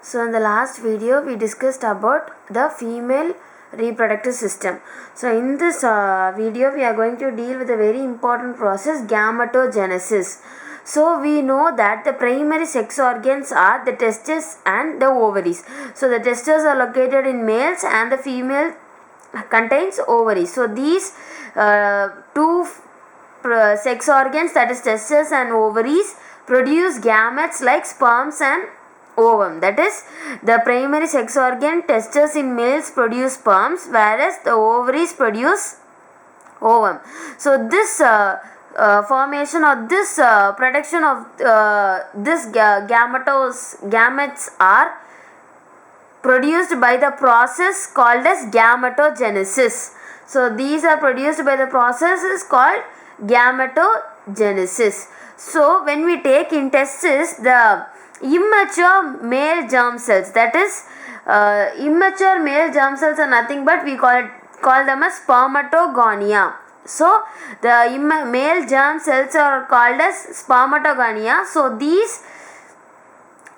So in the last video we discussed about the female reproductive system. So in this video we are going to deal with a very important process, gametogenesis. So we know that the primary sex organs are the testes and the ovaries. So the testes are located in males and the female contains ovaries. So these two sex organs, that is testes and ovaries, produce gametes like sperms and ovum. That is, the primary sex organ testes in males produce sperms, whereas the ovaries produce ovum. So this formation or this production of this gametes are produced by the process called as gametogenesis. So these are produced by the process is called gametogenesis. So when we take in testes, the immature male germ cells, that is immature male germ cells are nothing but we call them as spermatogonia. So the male germ cells are called as spermatogonia. So these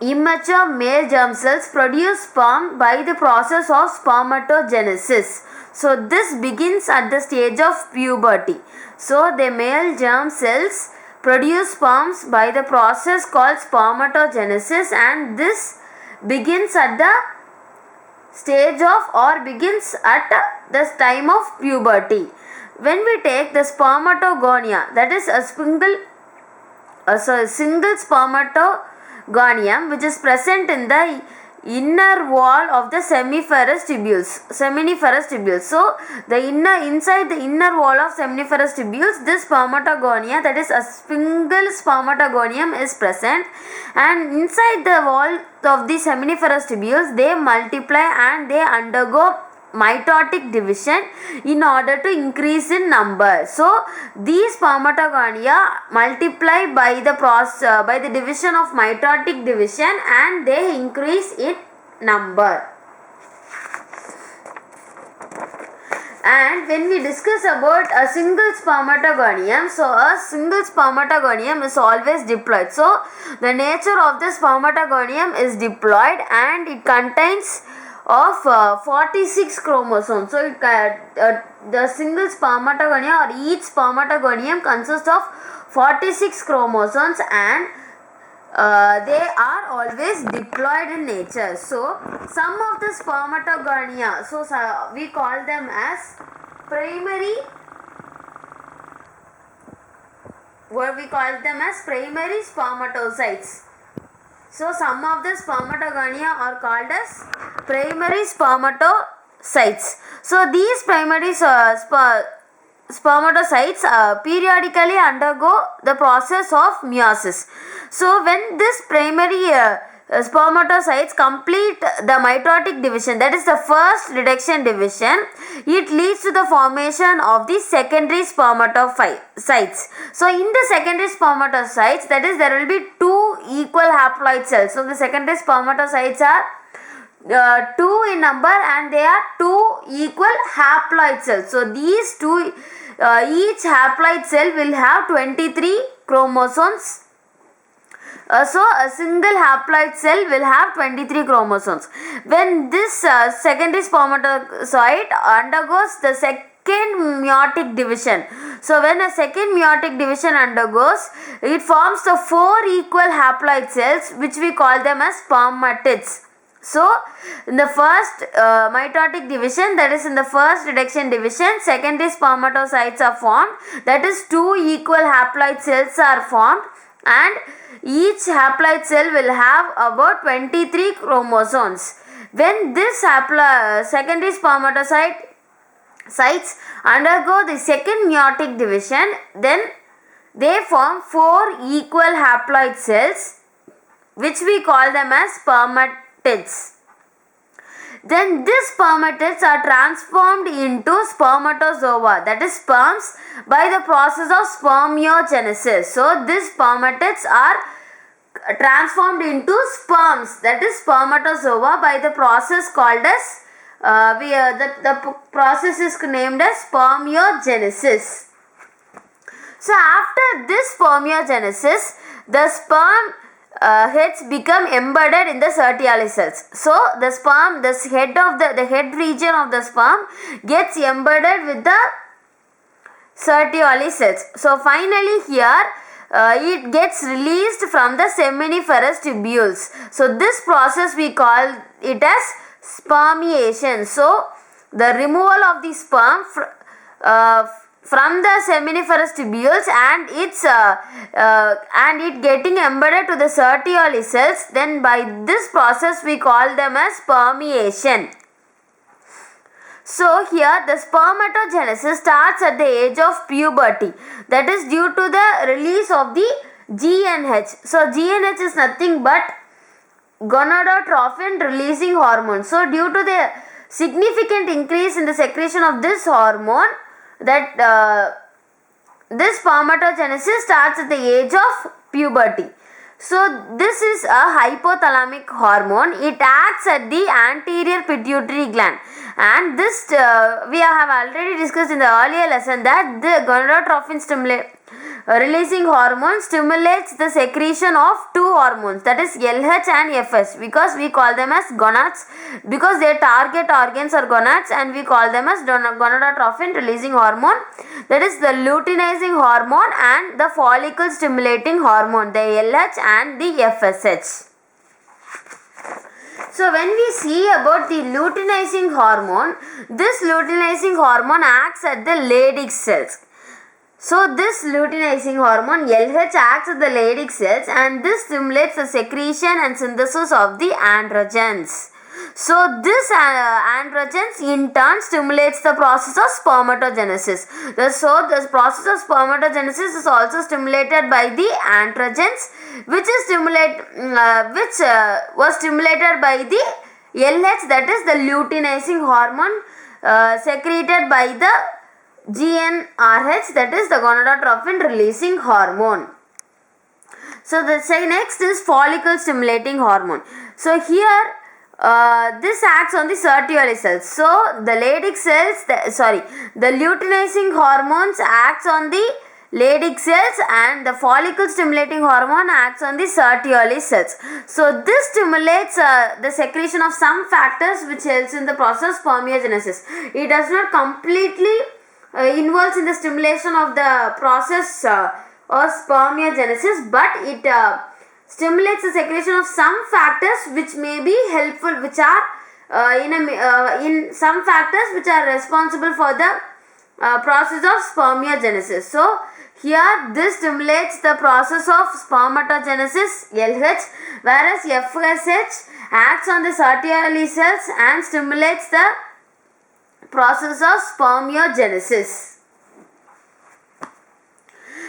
immature male germ cells produce sperm by the process of spermatogenesis. So this begins at the stage of puberty. So the male germ cells produce sperms by the process called spermatogenesis, and this begins at the stage of or begins at the time of puberty. When we take the spermatogonia, that is a single spermatogonium which is present in the inner wall of the seminiferous tubules. So the inside the inner wall of seminiferous tubules, this spermatogonia, that is a single spermatogonium, is present, and inside the wall of the seminiferous tubules they multiply and they undergo mitotic division in order to increase in number. So these spermatogonia multiply by the division of mitotic division, and they increase in number. And when we discuss about a single spermatogonium, so a single spermatogonium is always diploid. So the nature of the spermatogonium is diploid and it contains of 46 chromosomes. So the single spermatogonia or each spermatogonium consists of 46 chromosomes, and they are always diploid in nature. So some of the spermatogonia, so we call them as primary spermatocytes. So some of the spermatogonia are called as primary spermatocytes. So these primary spermatocytes periodically undergo the process of meiosis. So when this primary spermatocytes complete the mitotic division, that is the first reduction division, it leads to the formation of the secondary spermatocytes. So in the secondary spermatocytes, that is, there will be two equal haploid cells. So the secondary spermatocytes are 2 in number and they are 2 equal haploid cells. So these two, each haploid cell will have 23 chromosomes. So a single haploid cell will have 23 chromosomes. When this secondary spermatocyte undergoes the second meiotic division, so when a second meiotic division undergoes, it forms the 4 equal haploid cells which we call them as spermatids. So in the first mitotic division, that is in the first reduction division, secondary spermatocytes are formed, that is 2 equal haploid cells are formed, and each haploid cell will have about 23 chromosomes. When this secondary spermatocytes undergo the second meiotic division, then they form 4 equal haploid cells which we call them as spermatids. Then these spermatids are transformed into spermatozoa, that is sperms, by the process of spermiogenesis. So these spermatids are transformed into sperms, that is spermatozoa, by the process called as the process is named as spermiogenesis. So after this spermiogenesis, the sperm heads become embedded in the Sertoli cells. So the sperm, the head region of the sperm gets embedded with the Sertoli cells. So finally here it gets released from the seminiferous tubules. So this process we call it as spermiation. So the removal of the sperm from the seminiferous tubules and it getting embedded to the Sertoli cells, then by this process we call them as spermiation. So here the spermatogenesis starts at the age of puberty, that is due to the release of the GnH. So GnH is nothing but gonadotrophin releasing hormone. So due to the significant increase in the secretion of this hormone, that this spermatogenesis starts at the age of puberty. So this is a hypothalamic hormone. It acts at the anterior pituitary gland, and this we have already discussed in the earlier lesson that the gonadotropin releasing hormone stimulates the secretion of two hormones, that is LH and FS, because we call them as gonads, because their target organs are gonads, and we call them as gonadotropin releasing hormone, that is the luteinizing hormone and the follicle stimulating hormone, the LH and the FSH. So when we see about the luteinizing hormone, this luteinizing hormone acts at the Leydig cells. So this luteinizing hormone LH acts at the Leydig cells, and this stimulates the secretion and synthesis of the androgens. So this androgens in turn stimulates the process of spermatogenesis. So this process of spermatogenesis is also stimulated by the androgens, which was stimulated by the LH, that is the luteinizing hormone secreted by the GnRH, that is the gonadotropin releasing hormone. So the next is follicle stimulating hormone. So here this acts on the Sertoli cells. So the Leydig cells, the luteinizing hormones acts on the Leydig cells, and the follicle stimulating hormone acts on the Sertoli cells. So this stimulates the secretion of some factors which helps in the process of spermiogenesis. It does not completely involves in the stimulation of the process of spermiogenesis, but it stimulates the secretion of some factors which may be helpful, which are in some factors which are responsible for the process of spermiogenesis. So here this stimulates the process of spermatogenesis LH, whereas FSH acts on the Sertoli cells and stimulates the process of spermiogenesis.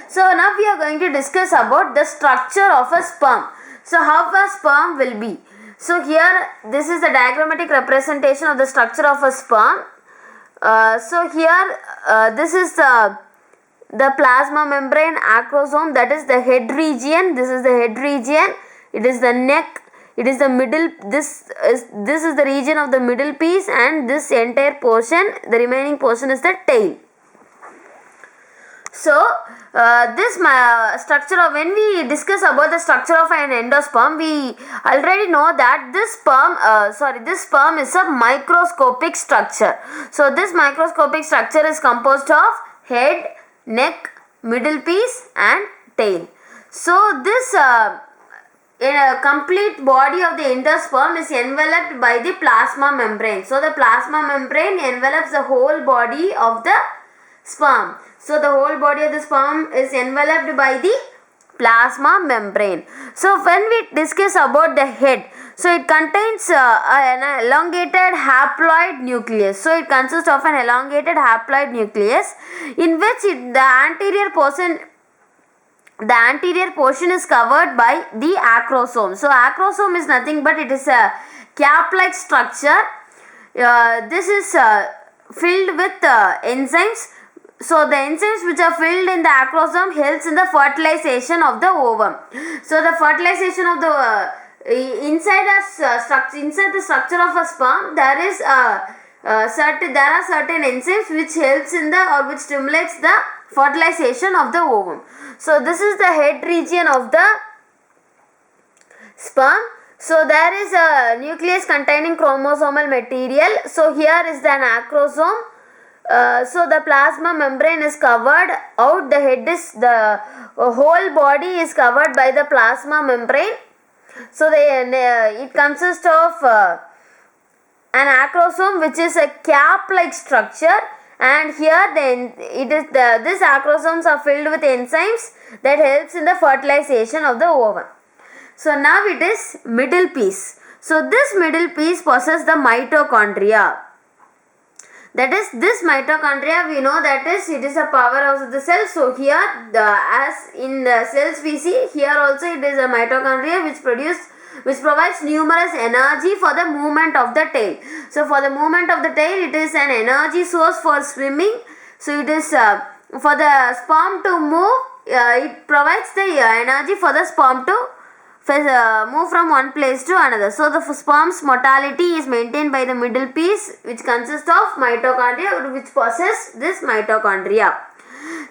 So now we are going to discuss about the structure of a sperm. So how a sperm will be. So here this is the diagrammatic representation of the structure of a sperm. So here this is the plasma membrane acrosome, that is the head region. This is the head region. It is the neck. It is the middle, this is the region of the middle piece, and this entire portion, the remaining portion is the tail. So this structure of, when we discuss about the structure of an endosperm, we already know that this sperm is a microscopic structure. So this microscopic structure is composed of head, neck, middle piece and tail. So this in a complete body of the endosperm is enveloped by the plasma membrane. So the plasma membrane envelops the whole body of the sperm. So the whole body of the sperm is enveloped by the plasma membrane. So when we discuss about the head, so it contains an elongated haploid nucleus. So it consists of an elongated haploid nucleus in which the anterior portion is covered by the acrosome. So acrosome is nothing but it is a cap-like structure. This is filled with enzymes. So the enzymes which are filled in the acrosome helps in the fertilization of the ovum. So the fertilization of the inside the structure of a sperm, there are certain enzymes which helps in which stimulates the fertilization of the ovum. So this is the head region of the sperm. So there is a nucleus containing chromosomal material. So here is an acrosome. So the plasma membrane is covered out. The head is the whole body is covered by the plasma membrane. So it consists of an acrosome, which is a cap-like structure, and here then these acrosomes are filled with enzymes that helps in the fertilization of the ovum. So now it is middle piece. So this middle piece possesses the mitochondria. That is, this mitochondria, we know that it is a powerhouse of the cell. So here, as in the cells we see, here also it is a mitochondria which provides numerous energy for the movement of the tail. So for the movement of the tail, it is an energy source for swimming. So it is for the sperm to move, it provides the energy for the sperm to move from one place to another. So the sperm's motility is maintained by the middle piece, which consists of mitochondria, which possess this mitochondria.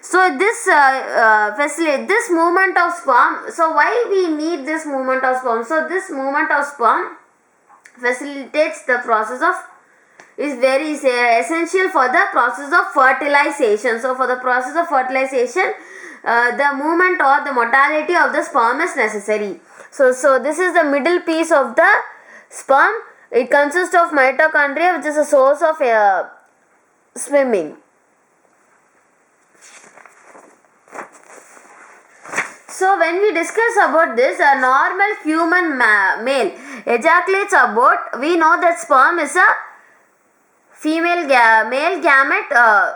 So this this movement of sperm. So why we need this movement of sperm? So this movement of sperm facilitates the process of is very essential for the process of fertilization. So for the process of fertilization, the movement or the motility of the sperm is necessary. So this is the middle piece of the sperm. It consists of mitochondria, which is a source of swimming. So when we discuss about this, a normal human male ejaculates about, we know that sperm is a female male gamete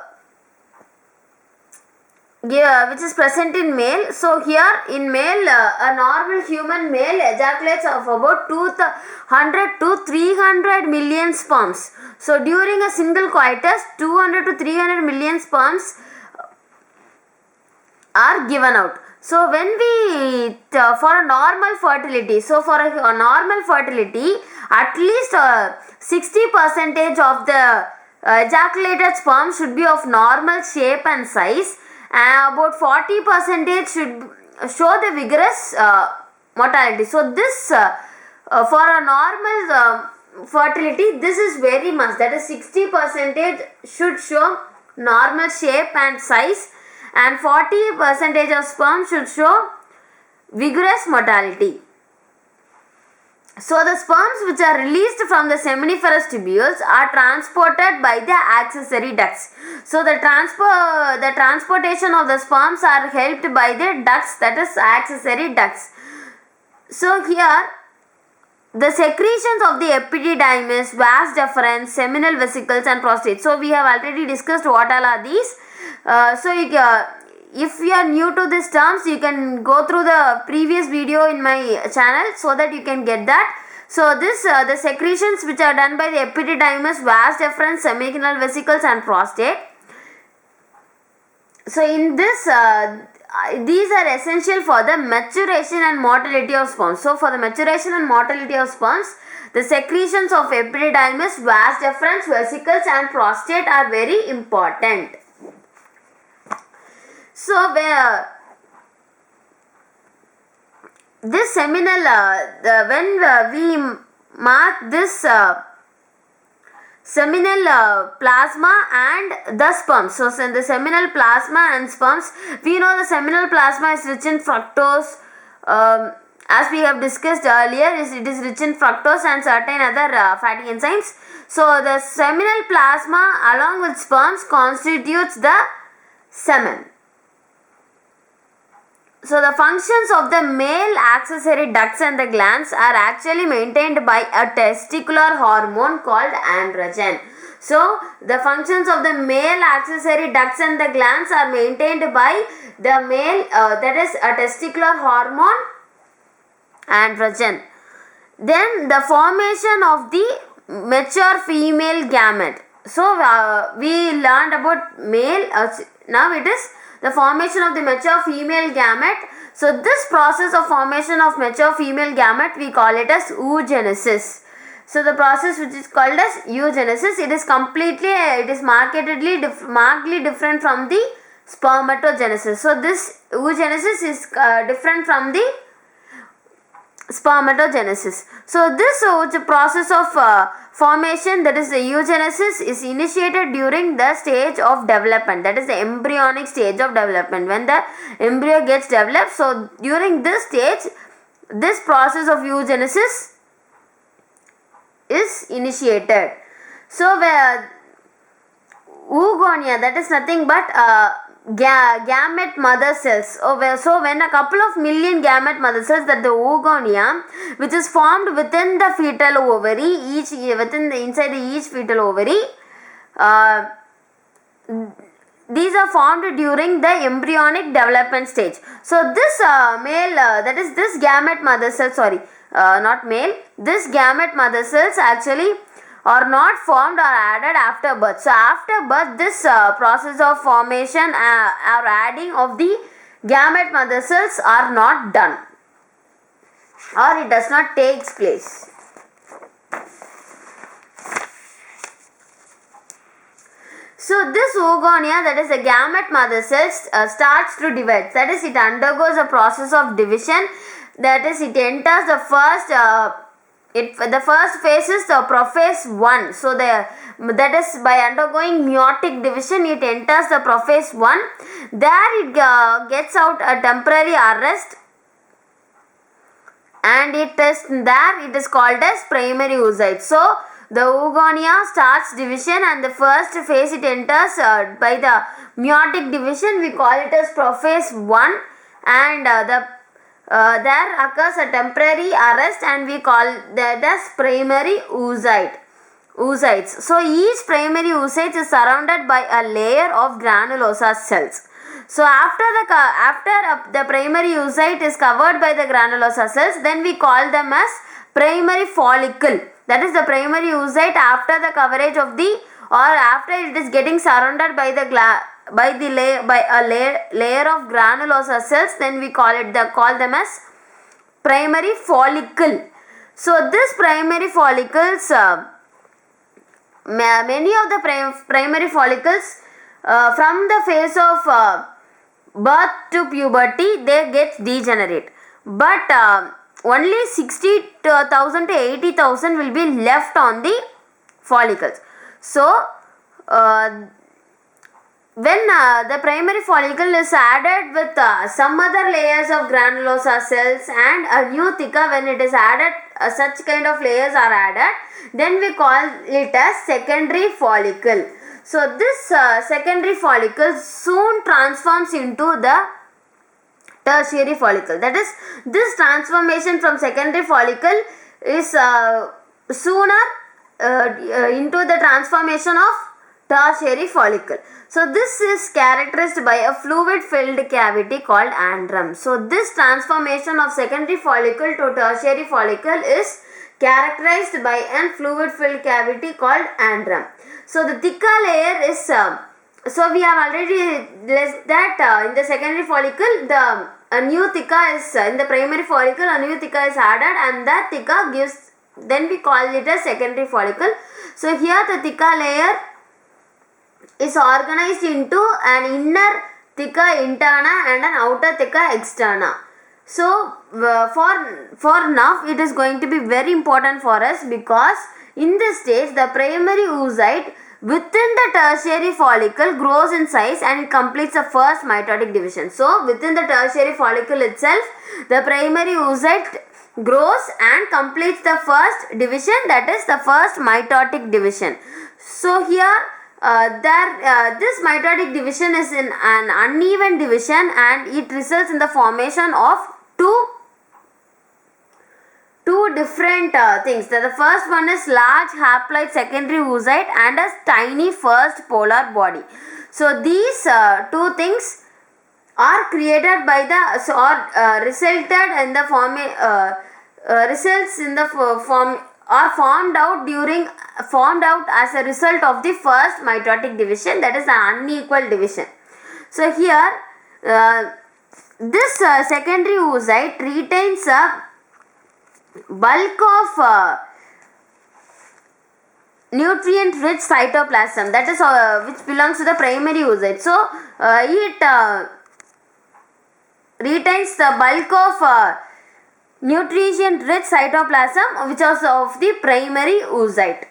which is present in male. So here in male, a normal human male ejaculates of about 200 to 300 million sperms. So during a single coitus, 200 to 300 million sperms are given out. So when we for a normal fertility, so for a normal fertility, at least 60% of the ejaculated sperm should be of normal shape and size, and about 40% should show the vigorous mortality. So this for a normal fertility, this is very much, that is 60% should show normal shape and size, and 40% of sperm should show vigorous mortality. So the sperms which are released from the seminiferous tubules are transported by the accessory ducts. So the transportation of the sperms are helped by the ducts, that is accessory ducts. So here the secretions of the epididymis, vas deferens, seminal vesicles and prostate. So we have already discussed what all are these. If you are new to these terms, you can go through the previous video in my channel so that you can get that. So this the secretions which are done by the epididymis, vas deferens, seminal vesicles and prostate. So in this these are essential for the maturation and motility of sperms. So for the maturation and motility of sperms, the secretions of epididymis, vas deferens, vesicles and prostate are very important. So where this seminal when we mark this seminal plasma and the sperms. So the seminal plasma and sperms, we know the seminal plasma is rich in fructose, as we have discussed earlier, it is rich in fructose and certain other fatty enzymes. So the seminal plasma along with sperms constitutes the semen. So the functions of the male accessory ducts and the glands are actually maintained by a testicular hormone called androgen. So the functions of the male accessory ducts and the glands are maintained by the male, that is a testicular hormone androgen. Then the formation of the mature female gamete. So we learned about male, now it is the formation of the mature female gamete. So this process of formation of mature female gamete, we call it as oogenesis. So the process which is called as oogenesis, it is markedly different from the spermatogenesis. So this oogenesis is different from the spermatogenesis. So this process of formation, that is the oogenesis, is initiated during the stage of development, that is the embryonic stage of development, when the embryo gets developed. So during this stage, this process of oogenesis is initiated. So where oogonia, that is nothing but gamete mother cells. So when a couple of million gamete mother cells, that the oogonia, which is formed within the fetal ovary, inside each fetal ovary, these are formed during the embryonic development stage. So this male, that is this gamete mother cells, not male, this gamete mother cells actually are not formed or added after birth. So after birth, this process of formation or adding of the gamete mother cells are not done, or it does not takes place. So this oogonia, that is the gamete mother cells, starts to divide. That is, it undergoes a process of division. That is, it enters the first. The first phase is the prophase 1. So that is by undergoing meiotic division, it enters the prophase 1. There it gets out a temporary arrest, and it is called as primary oocyte. So the oogonia starts division, and the first phase it enters by the meiotic division. We call it as prophase 1, and there occurs a temporary arrest, and we call that as primary oocytes. So each primary oocyte is surrounded by a layer of granulosa cells. So after the primary oocyte is covered by the granulosa cells, then we call them as primary follicle. That is the primary oocyte after the coverage of after it is getting surrounded by a layer of granulosa cells, then we call them as primary follicle. So this primary follicles, many of the primary follicles from the phase of birth to puberty, they get degenerate, but only 60,000 to 80,000 will be left on the follicles. So when the primary follicle is added with some other layers of granulosa cells and a new theca, when it is added, such kind of layers are added, then we call it as secondary follicle. So this secondary follicle soon transforms into the tertiary follicle. That is, this transformation from secondary follicle is sooner into the transformation of tertiary follicle. So this is characterized by a fluid filled cavity called antrum. So this transformation of secondary follicle to tertiary follicle is characterized by a fluid filled cavity called antrum. So the theca layer is so we have already list that in the secondary follicle a new theca is in the primary follicle, a new theca is added, and that theca gives, then we call it as secondary follicle. So here the theca layer is organized into an inner theca interna and an outer theca externa. So for now it is going to be very important for us, because in this stage the primary oocyte within the tertiary follicle grows in size and it completes the first mitotic division. So within the tertiary follicle itself, the primary oocyte grows and completes the first division, that is the first mitotic division. So here this mitotic division is in an uneven division, and it results in the formation of two different things. The first one is large haploid secondary oocyte and a tiny first polar body. So these two things are created by resulted in the results in the form are formed out as a result of the first mitotic division, that is an unequal division. So here this secondary oocyte retains a bulk of nutrient rich cytoplasm, that is which belongs to the primary oocyte. So it retains the bulk of nutrient-rich cytoplasm, which is of the primary oocyte.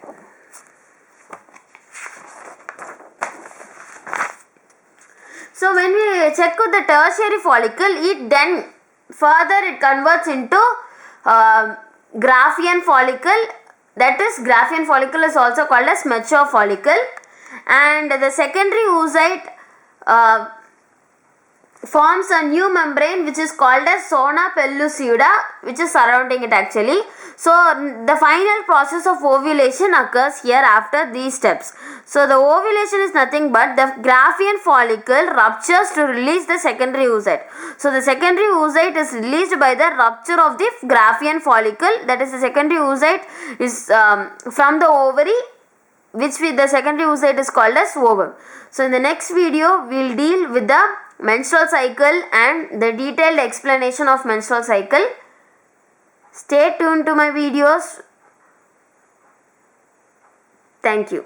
So when we check with the tertiary follicle, it then further converts into Graafian follicle. That is, Graafian follicle is also called as mature follicle, and the secondary oocyte forms a new membrane which is called as zona pellucida, which is surrounding it actually. So the final process of ovulation occurs here after these steps. So the ovulation is nothing but the Graafian follicle ruptures to release the secondary oocyte. So the secondary oocyte is released by the rupture of the Graafian follicle. That is, the secondary oocyte is from the ovary, the secondary oocyte is called as ovum. So in the next video we will deal with the menstrual cycle and the detailed explanation of menstrual cycle. Stay tuned to my videos. Thank you.